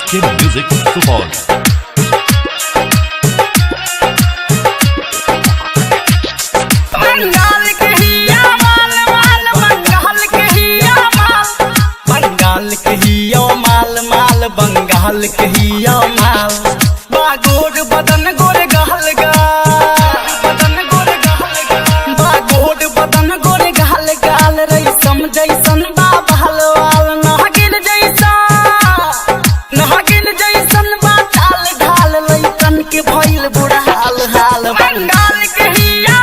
SK Music Support। Bengal के हिया माल माल बंगाल के हिया माल बंगाल के हिया माल माल बंगाल के हिया माल बागोर बदन गोरे गहल गा बदन गोरे गहल गा बागोर बदन गोरे गहल गाल रेशम जैसन बा बहलवाल नागिन जैसन बा चाल ढाल लइकन के भइल बुरा हाल हाल बंगाल के हिया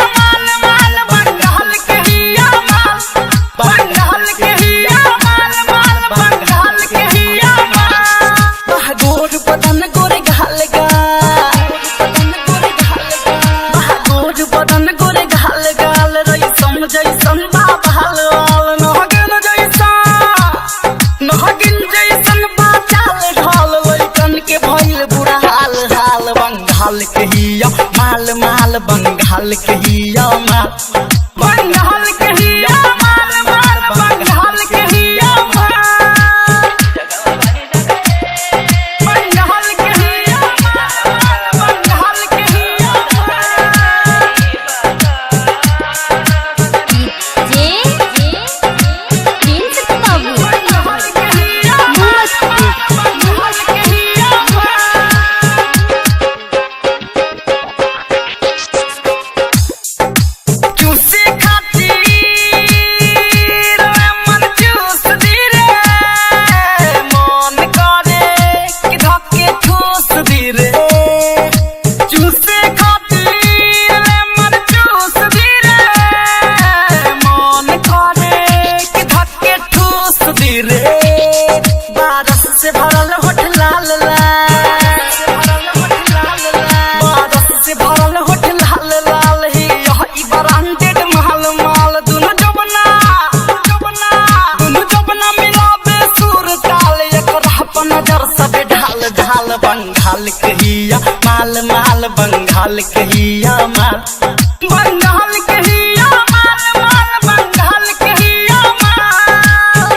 जैसन बाप हलवाल नहगिन जैसन बा चाल ढाल लइकन के भइल बुरा हाल हाल बंगाल के हिया माल माल बंगाल के हिया माल बंगाल के हिया माल माल बंगाल के हिया माल बंगाल के हिया माल बंगाल के हिया बारस से भरल होठ लाल बारस से भरल होठ लाल लाल ही यह ब्रांडेड महल माल दुनु जबना मिलाबे सुर ताल एकरा पर नजर सब ढाल ढाल बंगाल के हिया माल माल बंगाल के हिया माल बंगाल के हिया माल माल बंगाल के हिया माल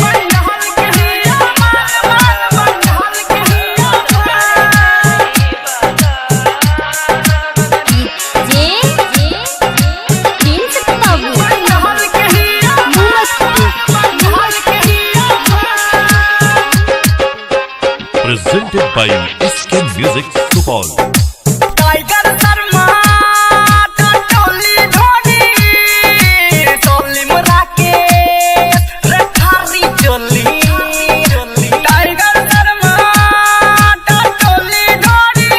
बंगाल के हिया माल माल बंगाल के हिया बंगाल के हिया बंगाल के हिया Presented by SK Music Support। Tiger Sharma टोली धोनी सोलिम राकेश रेखारी चोली टाइगर शर्मा टोली धोनी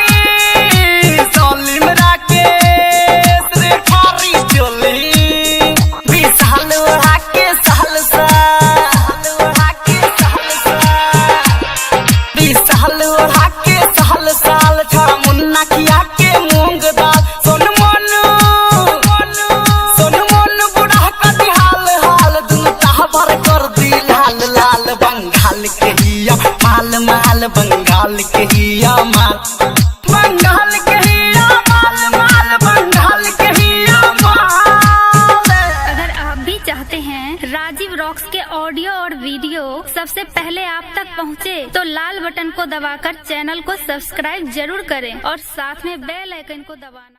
सोलिम राकेश रेखारी चोली विशाल हाके सालसा विशाल हाके साल साल था मुन्ना किया के मूंग दाल सोन मन बुढ़ा का हाल हाल दुनता भर कर दी लाल लाल बंगाल के हिया माल माल बंगाल के हिया माल बंगाल के हिया माल माल बंगाल के हिया माल। अगर आप भी चाहते हैं राजीव रॉक्स के ऑडियो और वीडियो सबसे पहले आप तक पहुंचे, तो लाल बटन को दबाकर चैनल को सब्सक्राइब जरूर करें और साथ में बेल आइकन को दबाना।